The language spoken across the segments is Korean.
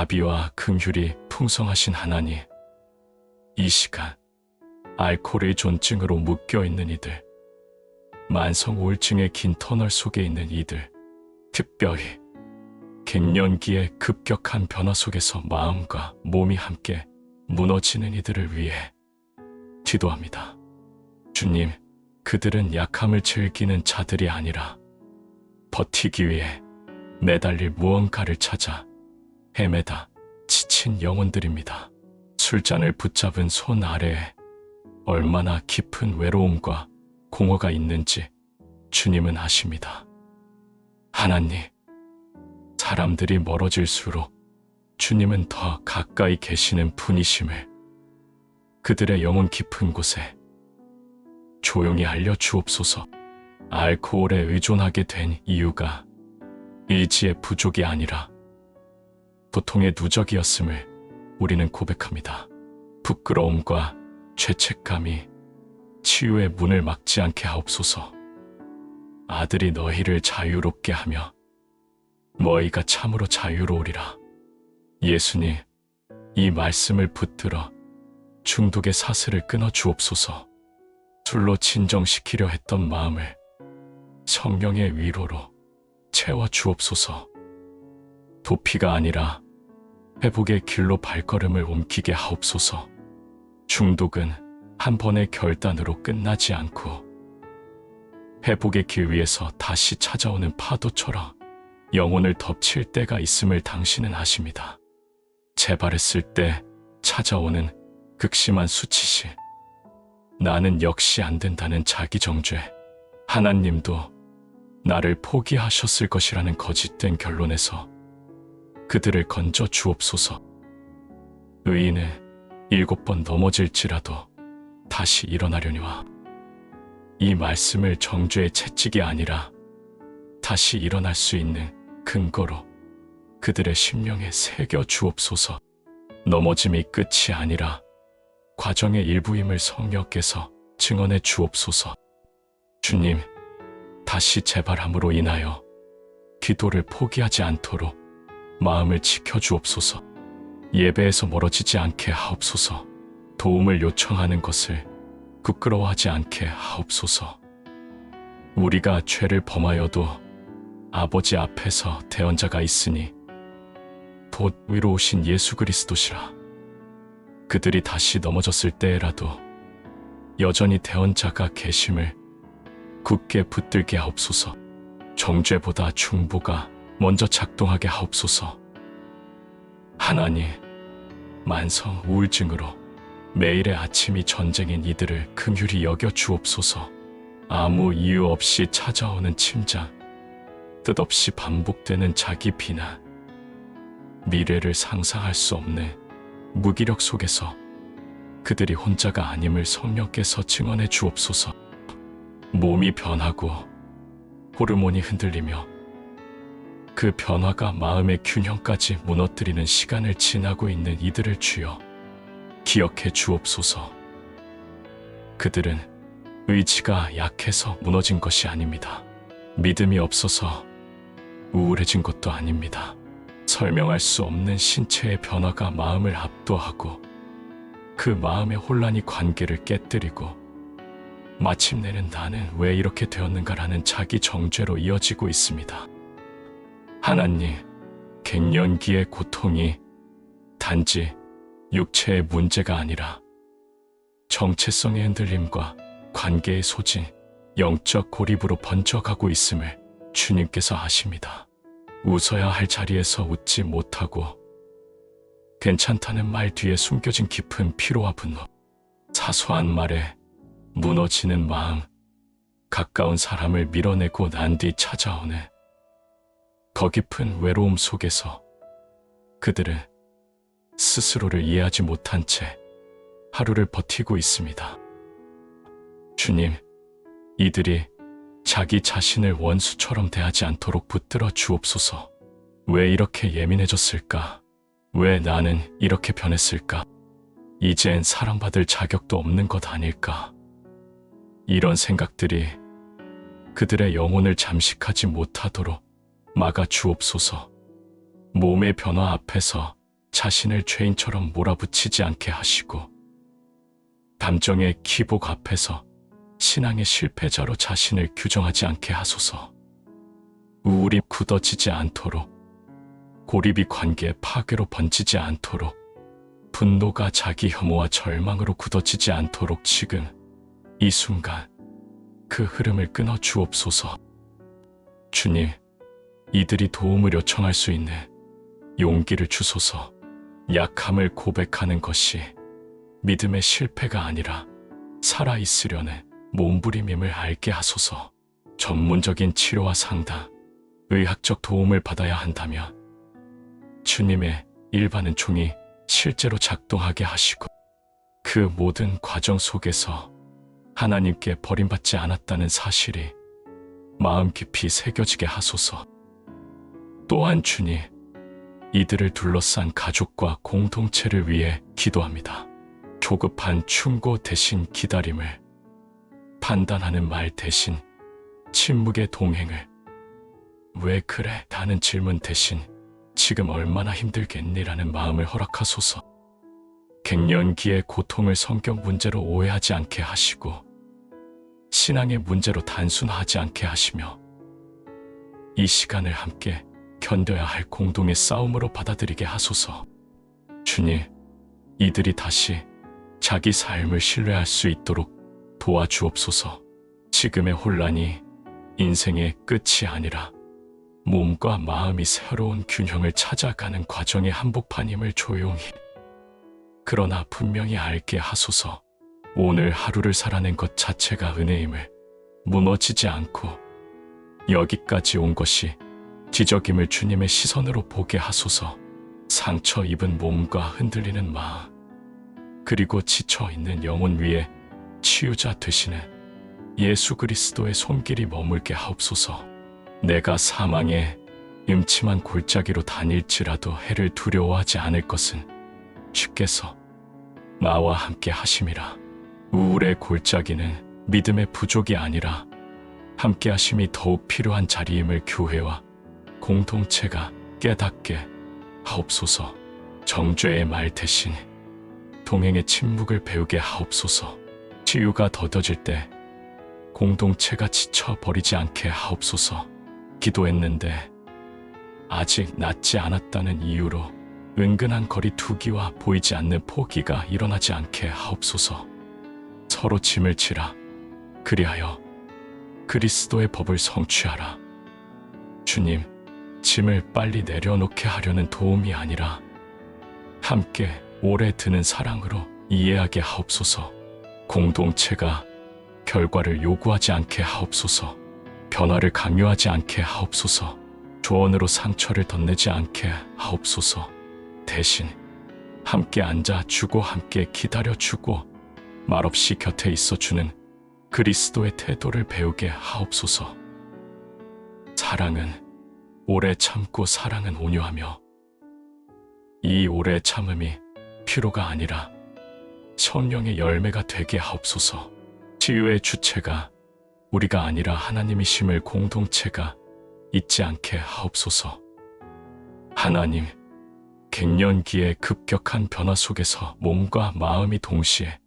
자비와 긍휼이 풍성하신 하나님, 이 시간 알코올의 존증으로 묶여있는 이들, 만성 우울증의 긴 터널 속에 있는 이들, 특별히 갱년기의 급격한 변화 속에서 마음과 몸이 함께 무너지는 이들을 위해 기도합니다. 주님, 그들은 약함을 즐기는 자들이 아니라 버티기 위해 매달릴 무언가를 찾아 헤매다 지친 영혼들입니다. 술잔을 붙잡은 손 아래에 얼마나 깊은 외로움과 공허가 있는지 주님은 아십니다. 하나님, 사람들이 멀어질수록 주님은 더 가까이 계시는 분이심을 그들의 영혼 깊은 곳에 조용히 알려주옵소서. 알코올에 의존하게 된 이유가 의지의 부족이 아니라 고통의 누적이었음을 우리는 고백합니다. 부끄러움과 죄책감이 치유의 문을 막지 않게 하옵소서. 아들이 너희를 자유롭게 하며 너희가 참으로 자유로우리라. 예수님, 이 말씀을 붙들어 중독의 사슬을 끊어 주옵소서. 술로 진정시키려 했던 마음을 성령의 위로로 채워 주옵소서. 도피가 아니라 회복의 길로 발걸음을 옮기게 하옵소서. 중독은 한 번의 결단으로 끝나지 않고 회복의 길 위에서 다시 찾아오는 파도처럼 영혼을 덮칠 때가 있음을 당신은 아십니다. 재발했을 때 찾아오는 극심한 수치심, 나는 역시 안 된다는 자기 정죄, 하나님도 나를 포기하셨을 것이라는 거짓된 결론에서 그들을 건져 주옵소서. 의인은 7번 넘어질지라도 다시 일어나려니와 이 말씀을 정죄의 채찍이 아니라 다시 일어날 수 있는 근거로 그들의 심령에 새겨 주옵소서. 넘어짐이 끝이 아니라 과정의 일부임을 성령께서 증언해 주옵소서. 주님, 다시 재발함으로 인하여 기도를 포기하지 않도록 마음을 지켜주옵소서. 예배에서 멀어지지 않게 하옵소서. 도움을 요청하는 것을 부끄러워하지 않게 하옵소서. 우리가 죄를 범하여도 아버지 앞에서 대언자가 있으니 곧 위로우신 예수 그리스도시라. 그들이 다시 넘어졌을 때에라도 여전히 대언자가 계심을 굳게 붙들게 하옵소서. 정죄보다 중보가 먼저 작동하게 하옵소서. 하나님, 만성 우울증으로 매일의 아침이 전쟁인 이들을 긍휼히 여겨 주옵소서. 아무 이유 없이 찾아오는 침장, 뜻없이 반복되는 자기 비난, 미래를 상상할 수 없는 무기력 속에서 그들이 혼자가 아님을 성령께서 증언해 주옵소서. 몸이 변하고 호르몬이 흔들리며 그 변화가 마음의 균형까지 무너뜨리는 시간을 지나고 있는 이들을 주여 기억해 주옵소서. 그들은 의지가 약해서 무너진 것이 아닙니다. 믿음이 없어서 우울해진 것도 아닙니다. 설명할 수 없는 신체의 변화가 마음을 압도하고 그 마음의 혼란이 관계를 깨뜨리고 마침내는 나는 왜 이렇게 되었는가라는 자기 정죄로 이어지고 있습니다. 하나님, 갱년기의 고통이 단지 육체의 문제가 아니라 정체성의 흔들림과 관계의 소진, 영적 고립으로 번져가고 있음을 주님께서 아십니다. 웃어야 할 자리에서 웃지 못하고 괜찮다는 말 뒤에 숨겨진 깊은 피로와 분노, 사소한 말에 무너지는 마음, 가까운 사람을 밀어내고 난 뒤 찾아오는 더 깊은 외로움 속에서 그들은 스스로를 이해하지 못한 채 하루를 버티고 있습니다. 주님, 이들이 자기 자신을 원수처럼 대하지 않도록 붙들어 주옵소서. 왜 이렇게 예민해졌을까? 왜 나는 이렇게 변했을까? 이젠 사랑받을 자격도 없는 것 아닐까? 이런 생각들이 그들의 영혼을 잠식하지 못하도록 막아 주옵소서. 몸의 변화 앞에서 자신을 죄인처럼 몰아붙이지 않게 하시고 감정의 기복 앞에서 신앙의 실패자로 자신을 규정하지 않게 하소서. 우울이 굳어지지 않도록, 고립이 관계의 파괴로 번지지 않도록, 분노가 자기 혐오와 절망으로 굳어지지 않도록 지금 이 순간 그 흐름을 끊어 주옵소서. 주님, 이들이 도움을 요청할 수 있는 용기를 주소서. 약함을 고백하는 것이 믿음의 실패가 아니라 살아있으려는 몸부림임을 알게 하소서. 전문적인 치료와 상담, 의학적 도움을 받아야 한다면 주님의 일반은 종이 실제로 작동하게 하시고 그 모든 과정 속에서 하나님께 버림받지 않았다는 사실이 마음 깊이 새겨지게 하소서. 또한 주님, 이들을 둘러싼 가족과 공동체를 위해 기도합니다. 조급한 충고 대신 기다림을, 판단하는 말 대신 침묵의 동행을, 왜 그래? 라는 질문 대신 지금 얼마나 힘들겠니라는 마음을 허락하소서. 갱년기의 고통을 성격 문제로 오해하지 않게 하시고 신앙의 문제로 단순화하지 않게 하시며 이 시간을 함께 견뎌야 할 공동의 싸움으로 받아들이게 하소서. 주님, 이들이 다시 자기 삶을 신뢰할 수 있도록 도와주옵소서. 지금의 혼란이 인생의 끝이 아니라 몸과 마음이 새로운 균형을 찾아가는 과정의 한복판임을 조용히, 그러나 분명히 알게 하소서. 오늘 하루를 살아낸 것 자체가 은혜임을, 무너지지 않고 여기까지 온 것이 지적임을 주님의 시선으로 보게 하소서. 상처 입은 몸과 흔들리는 마음, 그리고 지쳐있는 영혼 위에 치유자 되시는 예수 그리스도의 손길이 머물게 하옵소서. 내가 사망의 음침한 골짜기로 다닐지라도 해를 두려워하지 않을 것은 주께서 나와 함께 하심이라. 우울의 골짜기는 믿음의 부족이 아니라 함께 하심이 더욱 필요한 자리임을 교회와 공동체가 깨닫게 하옵소서. 정죄의 말 대신 동행의 침묵을 배우게 하옵소서. 치유가 더뎌질 때 공동체가 지쳐버리지 않게 하옵소서. 기도했는데 아직 낫지 않았다는 이유로 은근한 거리 두기와 보이지 않는 포기가 일어나지 않게 하옵소서. 서로 짐을 지라. 그리하여 그리스도의 법을 성취하라. 주님, 짐을 빨리 내려놓게 하려는 도움이 아니라 함께 오래 드는 사랑으로 이해하게 하옵소서. 공동체가 결과를 요구하지 않게 하옵소서. 변화를 강요하지 않게 하옵소서. 조언으로 상처를 덧내지 않게 하옵소서. 대신 함께 앉아주고 함께 기다려주고 말없이 곁에 있어주는 그리스도의 태도를 배우게 하옵소서. 사랑은 오래 참고 사랑은 온유하며 이 오래 참음이 피로가 아니라 성령의 열매가 되게 하옵소서. 치유의 주체가 우리가 아니라 하나님이심을 공동체가 잊지 않게 하옵소서. 하나님, 갱년기의 급격한 변화 속에서 몸과 마음이 동시에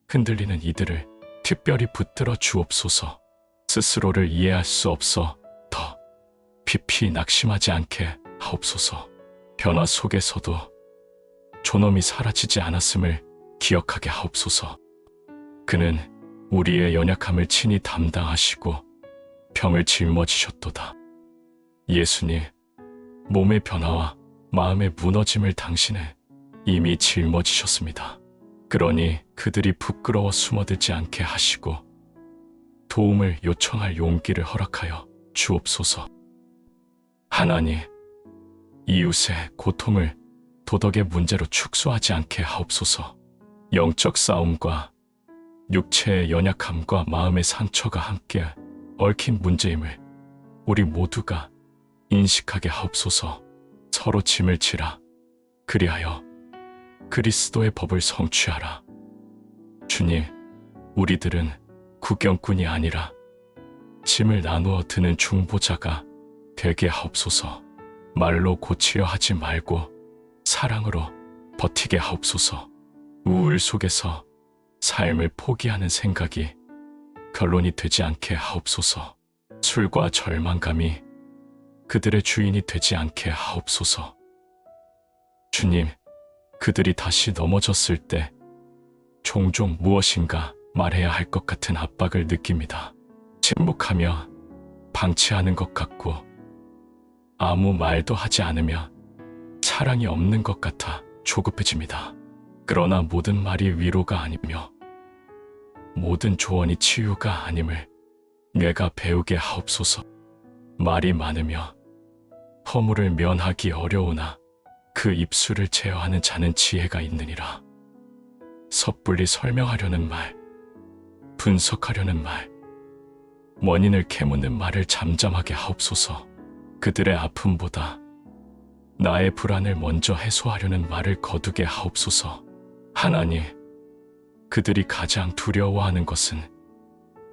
흔들리는 이들을 특별히 붙들어 주옵소서. 스스로를 이해할 수 없어 더 깊이 낙심하지 않게 하옵소서. 변화 속에서도 존엄이 사라지지 않았음을 기억하게 하옵소서. 그는 우리의 연약함을 친히 담당하시고 병을 짊어지셨도다. 예수님, 몸의 변화와 마음의 무너짐을 당신은 이미 짊어지셨습니다. 그러니 그들이 부끄러워 숨어들지 않게 하시고 도움을 요청할 용기를 허락하여 주옵소서. 하나님, 이웃의 고통을 도덕의 문제로 축소하지 않게 하옵소서. 영적 싸움과 육체의 연약함과 마음의 상처가 함께 얽힌 문제임을 우리 모두가 인식하게 하옵소서. 서로 짐을 지라. 그리하여 그리스도의 법을 성취하라. 주님, 우리들은 구경꾼이 아니라 짐을 나누어 드는 중보자가 되게 하옵소서. 말로 고치려 하지 말고 사랑으로 버티게 하옵소서. 우울 속에서 삶을 포기하는 생각이 결론이 되지 않게 하옵소서. 술과 절망감이 그들의 주인이 되지 않게 하옵소서. 주님, 그들이 다시 넘어졌을 때 종종 무엇인가 말해야 할 것 같은 압박을 느낍니다. 침묵하며 방치하는 것 같고 아무 말도 하지 않으며 사랑이 없는 것 같아 조급해집니다. 그러나 모든 말이 위로가 아니며 모든 조언이 치유가 아님을 내가 배우게 하옵소서. 말이 많으며 허물을 면하기 어려우나 그 입술을 제어하는 자는 지혜가 있느니라. 섣불리 설명하려는 말, 분석하려는 말, 원인을 캐묻는 말을 잠잠하게 하옵소서. 그들의 아픔보다 나의 불안을 먼저 해소하려는 말을 거두게 하옵소서. 하나님, 그들이 가장 두려워하는 것은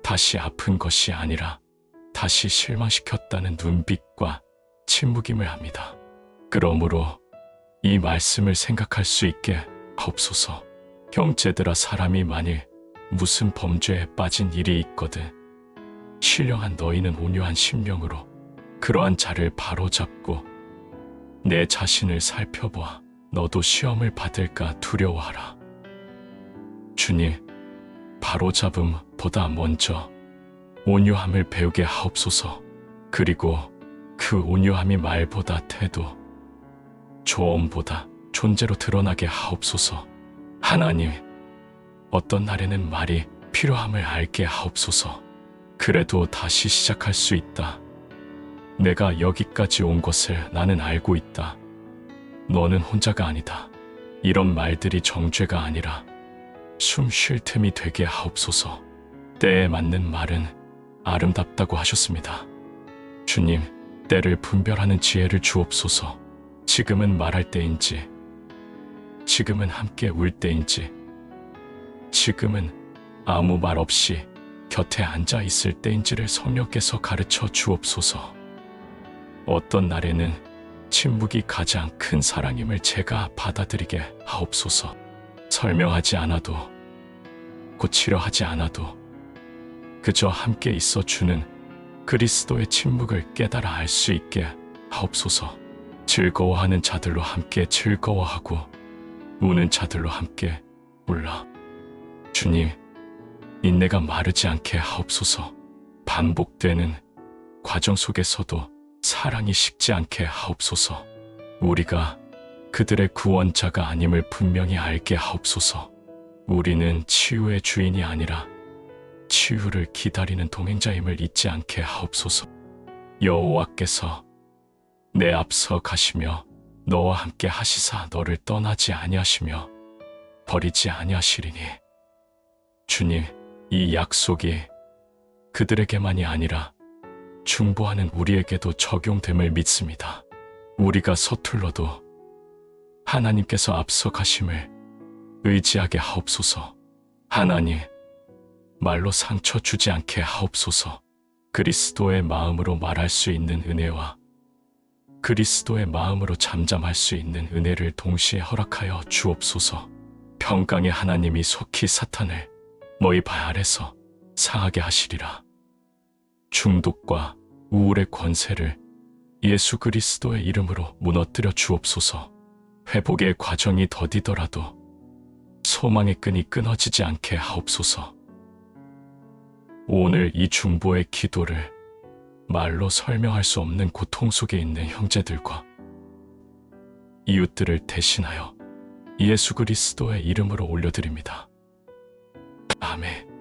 다시 아픈 것이 아니라 다시 실망시켰다는 눈빛과 침묵임을 합니다. 그러므로 이 말씀을 생각할 수 있게 하옵소서. 형제들아, 사람이 만일 무슨 범죄에 빠진 일이 있거든 신령한 너희는 온유한 심령으로 그러한 자를 바로잡고 내 자신을 살펴보아 너도 시험을 받을까 두려워하라. 주님, 바로잡음보다 먼저 온유함을 배우게 하옵소서. 그리고 그 온유함이 말보다 태도, 조언보다 존재로 드러나게 하옵소서. 하나님, 어떤 날에는 말이 필요함을 알게 하옵소서. 그래도 다시 시작할 수 있다. 내가 여기까지 온 것을 나는 알고 있다. 너는 혼자가 아니다. 이런 말들이 정죄가 아니라 숨 쉴 틈이 되게 하옵소서. 때에 맞는 말은 아름답다고 하셨습니다. 주님, 때를 분별하는 지혜를 주옵소서. 지금은 말할 때인지, 지금은 함께 울 때인지, 지금은 아무 말 없이 곁에 앉아 있을 때인지를 성령께서 가르쳐 주옵소서. 어떤 날에는 침묵이 가장 큰 사랑임을 제가 받아들이게 하옵소서. 설명하지 않아도, 고치려 하지 않아도 그저 함께 있어 주는 그리스도의 침묵을 깨달아 알 수 있게 하옵소서. 즐거워하는 자들로 함께 즐거워하고 우는 자들로 함께 울라. 주님, 인내가 마르지 않게 하옵소서. 반복되는 과정 속에서도 사랑이 식지 않게 하옵소서. 우리가 그들의 구원자가 아님을 분명히 알게 하옵소서. 우리는 치유의 주인이 아니라 치유를 기다리는 동행자임을 잊지 않게 하옵소서. 여호와께서 내 앞서 가시며 너와 함께 하시사 너를 떠나지 아니하시며 버리지 아니하시리니. 주님, 이 약속이 그들에게만이 아니라 중보하는 우리에게도 적용됨을 믿습니다. 우리가 서툴러도 하나님께서 앞서 가심을 의지하게 하옵소서. 하나님, 말로 상처 주지 않게 하옵소서. 그리스도의 마음으로 말할 수 있는 은혜와 그리스도의 마음으로 잠잠할 수 있는 은혜를 동시에 허락하여 주옵소서. 평강의 하나님이 속히 사탄을 너희 발 아래서 상하게 하시리라. 중독과 우울의 권세를 예수 그리스도의 이름으로 무너뜨려 주옵소서. 회복의 과정이 더디더라도 소망의 끈이 끊어지지 않게 하옵소서. 오늘 이 중보의 기도를 말로 설명할 수 없는 고통 속에 있는 형제들과 이웃들을 대신하여 예수 그리스도의 이름으로 올려드립니다. 아멘.